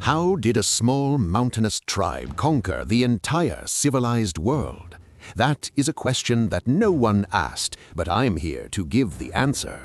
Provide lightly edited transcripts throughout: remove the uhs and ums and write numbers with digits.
How did a small mountainous tribe conquer the entire civilized world? That is a question that no one asked, but I'm here to give the answer.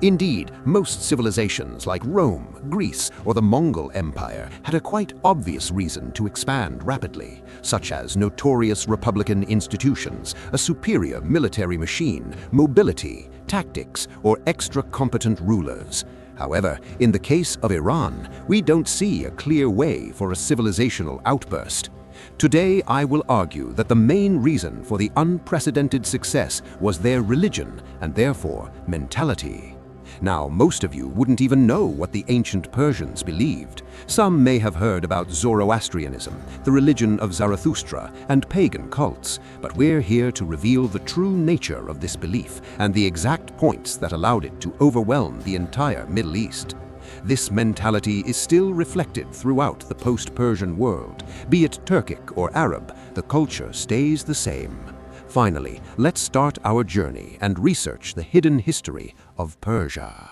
Indeed, most civilizations like Rome, Greece, or the Mongol Empire had a quite obvious reason to expand rapidly, such as notorious republican institutions, a superior military machine, mobility, tactics, or extra-competent rulers. However, in the case of Iran, we don't see a clear way for a civilizational outburst. Today, I will argue that the main reason for the unprecedented success was their religion and therefore mentality. Now, most of you wouldn't even know what the ancient Persians believed. Some may have heard about Zoroastrianism, the religion of Zarathustra, and pagan cults, but we're here to reveal the true nature of this belief and the exact points that allowed it to overwhelm the entire Middle East. This mentality is still reflected throughout the post-Persian world. Be it Turkic or Arab, the culture stays the same. Finally, let's start our journey and research the hidden history of Persia.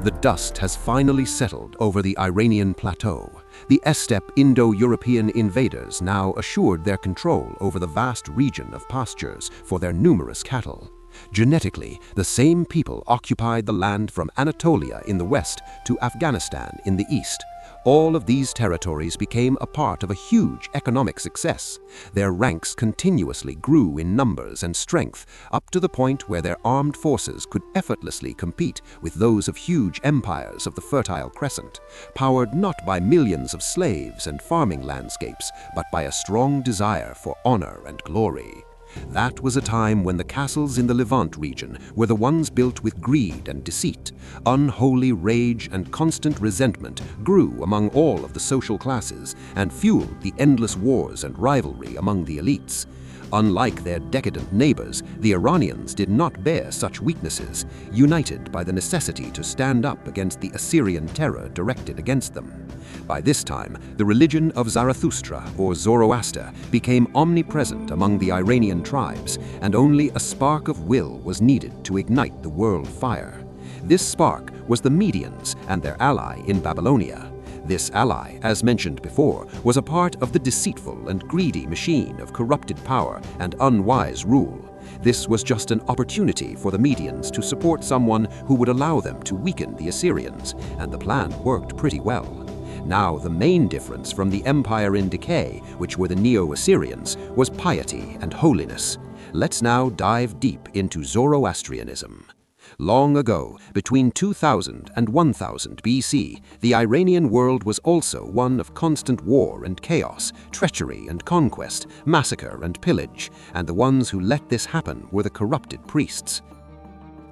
The dust has finally settled over the Iranian plateau. The steppe Indo-European invaders now assured their control over the vast region of pastures for their numerous cattle. Genetically, the same people occupied the land from Anatolia in the west to Afghanistan in the east. All of these territories became a part of a huge economic success. Their ranks continuously grew in numbers and strength, up to the point where their armed forces could effortlessly compete with those of huge empires of the Fertile Crescent, powered not by millions of slaves and farming landscapes, but by a strong desire for honor and glory. That was a time when the castles in the Levant region were the ones built with greed and deceit. Unholy rage and constant resentment grew among all of the social classes and fueled the endless wars and rivalry among the elites. Unlike their decadent neighbors, the Iranians did not bear such weaknesses, united by the necessity to stand up against the Assyrian terror directed against them. By this time, the religion of Zarathustra, or Zoroaster, became omnipresent among the Iranian tribes, and only a spark of will was needed to ignite the world fire. This spark was the Medians and their ally in Babylonia. This ally, as mentioned before, was a part of the deceitful and greedy machine of corrupted power and unwise rule. This was just an opportunity for the Medians to support someone who would allow them to weaken the Assyrians, and the plan worked pretty well. Now, the main difference from the empire in decay, which were the Neo-Assyrians, was piety and holiness. Let's now dive deep into Zoroastrianism. Long ago, between 2000 and 1000 BC, the Iranian world was also one of constant war and chaos, treachery and conquest, massacre and pillage, and the ones who let this happen were the corrupted priests.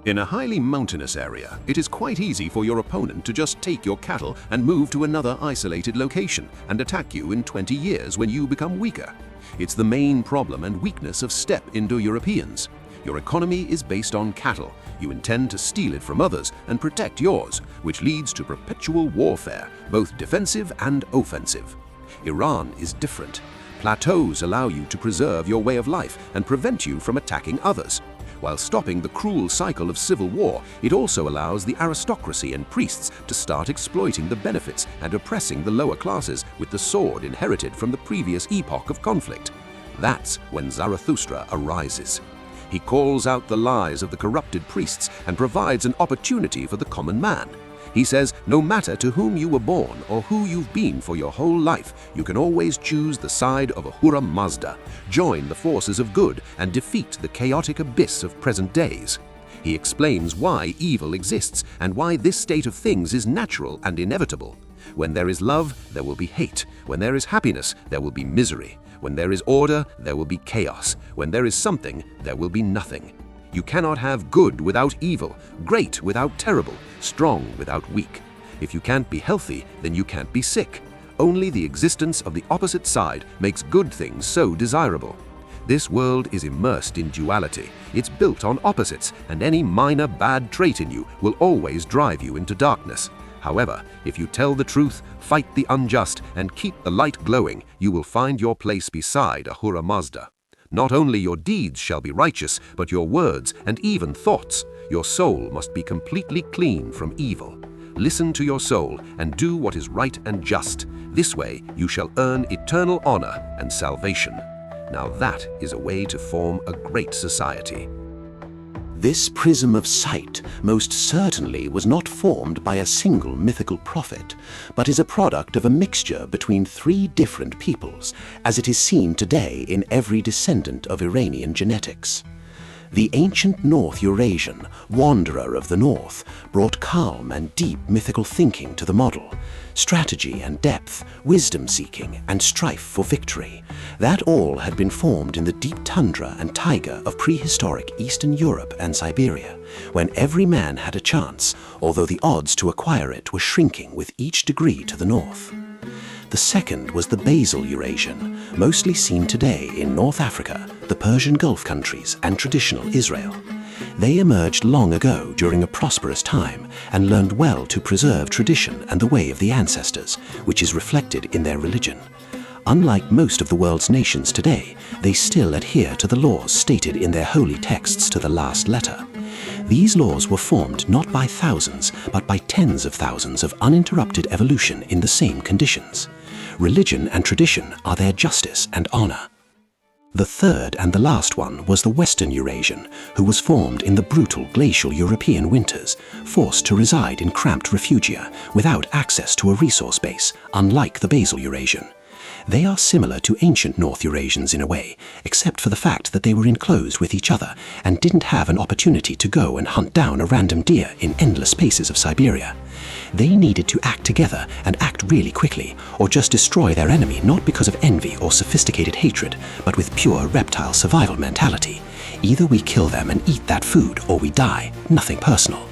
In a highly mountainous area, it is quite easy for your opponent to just take your cattle and move to another isolated location and attack you in 20 years when you become weaker. It's the main problem and weakness of steppe Indo-Europeans. Your economy is based on cattle. You intend to steal it from others and protect yours, which leads to perpetual warfare, both defensive and offensive. Iran is different. Plateaus allow you to preserve your way of life and prevent you from attacking others. While stopping the cruel cycle of civil war, it also allows the aristocracy and priests to start exploiting the benefits and oppressing the lower classes with the sword inherited from the previous epoch of conflict. That's when Zarathustra arises. He calls out the lies of the corrupted priests and provides an opportunity for the common man. He says, no matter to whom you were born or who you've been for your whole life, you can always choose the side of Ahura Mazda, join the forces of good, and defeat the chaotic abyss of present days. He explains why evil exists and why this state of things is natural and inevitable. When there is love, there will be hate. When there is happiness, there will be misery. When there is order, there will be chaos. When there is something, there will be nothing. You cannot have good without evil, great without terrible, strong without weak. If you can't be healthy, then you can't be sick. Only the existence of the opposite side makes good things so desirable. This world is immersed in duality. It's built on opposites, and any minor bad trait in you will always drive you into darkness. However, if you tell the truth, fight the unjust, and keep the light glowing, you will find your place beside Ahura Mazda. Not only your deeds shall be righteous, but your words and even thoughts. Your soul must be completely clean from evil. Listen to your soul and do what is right and just. This way you shall earn eternal honor and salvation. Now that is a way to form a great society. This prism of sight most certainly was not formed by a single mythical prophet, but is a product of a mixture between three different peoples, as it is seen today in every descendant of Iranian genetics. The ancient North Eurasian, wanderer of the North, brought calm and deep mythical thinking to the model, strategy and depth, wisdom-seeking and strife for victory. That all had been formed in the deep tundra and taiga of prehistoric Eastern Europe and Siberia, when every man had a chance, although the odds to acquire it were shrinking with each degree to the north. The second was the basal Eurasian, mostly seen today in North Africa, the Persian Gulf countries, and traditional Israel. They emerged long ago during a prosperous time and learned well to preserve tradition and the way of the ancestors, which is reflected in their religion. Unlike most of the world's nations today, they still adhere to the laws stated in their holy texts to the last letter. These laws were formed not by thousands, but by tens of thousands of uninterrupted evolution in the same conditions. Religion and tradition are their justice and honor. The third and the last one was the Western Eurasian, who was formed in the brutal glacial European winters, forced to reside in cramped refugia without access to a resource base, unlike the basal Eurasian. They are similar to ancient North Eurasians in a way, except for the fact that they were enclosed with each other and didn't have an opportunity to go and hunt down a random deer in endless spaces of Siberia. They needed to act together and act really quickly, or just destroy their enemy not because of envy or sophisticated hatred, but with pure reptile survival mentality. Either we kill them and eat that food, or we die, nothing personal.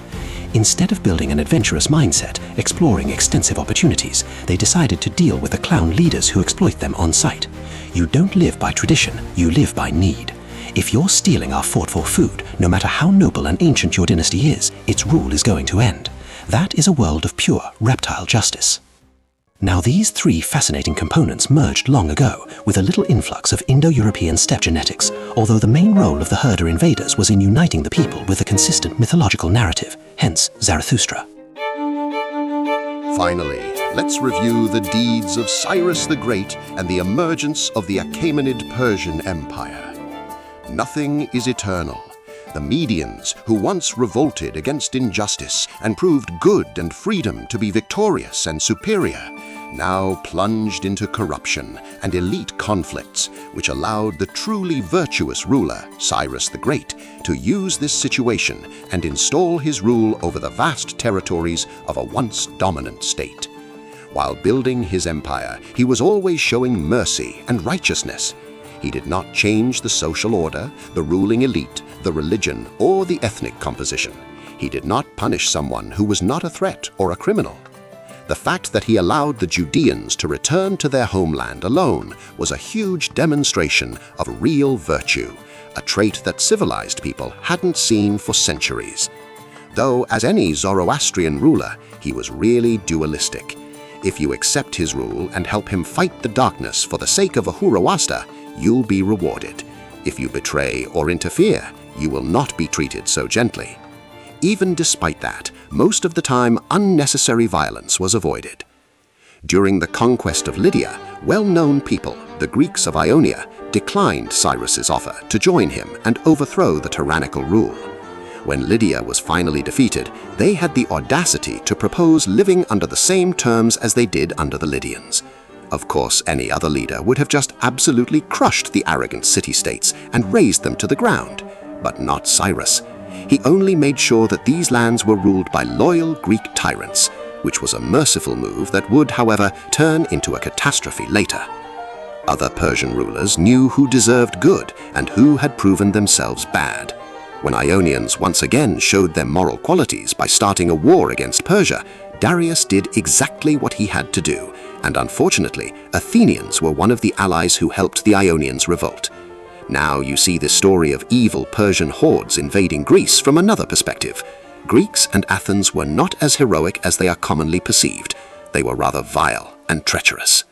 Instead of building an adventurous mindset, exploring extensive opportunities, they decided to deal with the clown leaders who exploit them on sight. You don't live by tradition, you live by need. If you're stealing our fought for food, no matter how noble and ancient your dynasty is, its rule is going to end. That is a world of pure reptile justice. Now these three fascinating components merged long ago with a little influx of Indo-European steppe genetics, although the main role of the herder invaders was in uniting the people with a consistent mythological narrative, hence Zarathustra. Finally, let's review the deeds of Cyrus the Great and the emergence of the Achaemenid Persian Empire. Nothing is eternal. The Medians, who once revolted against injustice and proved good and freedom to be victorious and superior, now plunged into corruption and elite conflicts, which allowed the truly virtuous ruler, Cyrus the Great, to use this situation and install his rule over the vast territories of a once dominant state. While building his empire, he was always showing mercy and righteousness. He did not change the social order, the ruling elite, the religion, or the ethnic composition. He did not punish someone who was not a threat or a criminal. The fact that he allowed the Judeans to return to their homeland alone was a huge demonstration of real virtue, a trait that civilized people hadn't seen for centuries. Though, as any Zoroastrian ruler, he was really dualistic. If you accept his rule and help him fight the darkness for the sake of Ahura Mazda, you'll be rewarded. If you betray or interfere, you will not be treated so gently. Even despite that, most of the time unnecessary violence was avoided. During the conquest of Lydia, well-known people, the Greeks of Ionia, declined Cyrus's offer to join him and overthrow the tyrannical rule. When Lydia was finally defeated, they had the audacity to propose living under the same terms as they did under the Lydians. Of course, any other leader would have just absolutely crushed the arrogant city-states and razed them to the ground. But not Cyrus. He only made sure that these lands were ruled by loyal Greek tyrants, which was a merciful move that would, however, turn into a catastrophe later. Other Persian rulers knew who deserved good and who had proven themselves bad. When Ionians once again showed their moral qualities by starting a war against Persia, Darius did exactly what he had to do, and unfortunately, Athenians were one of the allies who helped the Ionians revolt. Now you see this story of evil Persian hordes invading Greece from another perspective. Greeks and Athens were not as heroic as they are commonly perceived. They were rather vile and treacherous.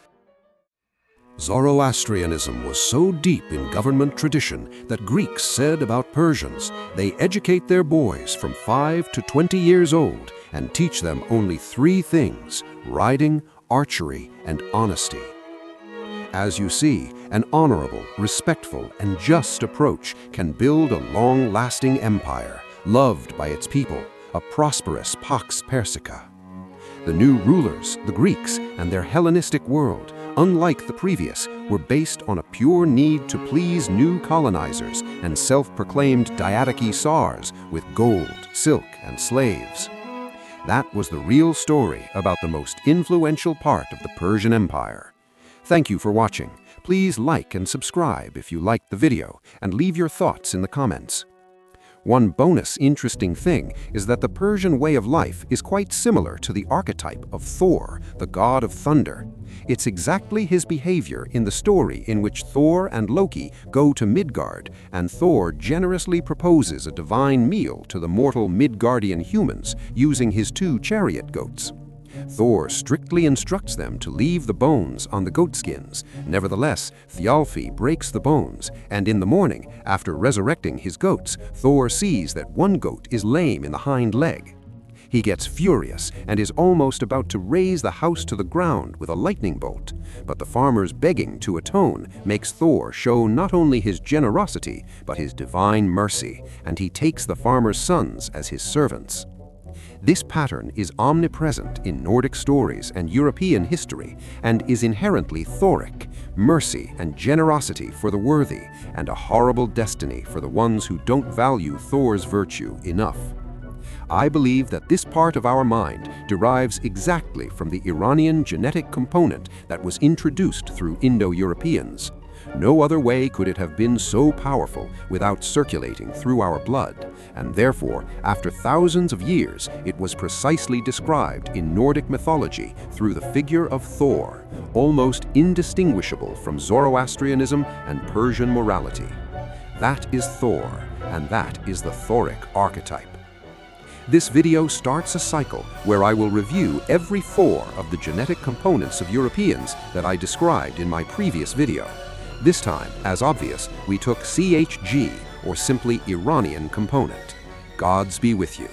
Zoroastrianism was so deep in government tradition that Greeks said about Persians, they educate their boys from 5 to 20 years old and teach them only 3 things: riding, archery, and honesty. As you see, an honorable, respectful, and just approach can build a long-lasting empire, loved by its people, a prosperous Pax Persica. The new rulers, the Greeks, and their Hellenistic world, unlike the previous, were based on a pure need to please new colonizers and self-proclaimed diadochi czars with gold, silk, and slaves. That was the real story about the most influential part of the Persian Empire. Thank you for watching. Please like and subscribe if you liked the video, and leave your thoughts in the comments. One bonus interesting thing is that the Persian way of life is quite similar to the archetype of Thor, the god of thunder. It's exactly his behavior in the story in which Thor and Loki go to Midgard, and Thor generously proposes a divine meal to the mortal Midgardian humans using his 2 chariot goats. Thor strictly instructs them to leave the bones on the goatskins. Nevertheless, Thialfi breaks the bones, and in the morning, after resurrecting his goats, Thor sees that one goat is lame in the hind leg. He gets furious and is almost about to raze the house to the ground with a lightning bolt. But the farmer's begging to atone makes Thor show not only his generosity, but his divine mercy, and he takes the farmer's sons as his servants. This pattern is omnipresent in Nordic stories and European history, and is inherently Thoric: mercy and generosity for the worthy, and a horrible destiny for the ones who don't value Thor's virtue enough. I believe that this part of our mind derives exactly from the Iranian genetic component that was introduced through Indo-Europeans. No other way could it have been so powerful without circulating through our blood, and therefore, after thousands of years, it was precisely described in Nordic mythology through the figure of Thor, almost indistinguishable from Zoroastrianism and Persian morality. That is Thor, and that is the Thoric archetype. This video starts a cycle where I will review every 4 of the genetic components of Europeans that I described in my previous video. This time, as obvious, we took CHG, or simply Iranian component. Gods be with you.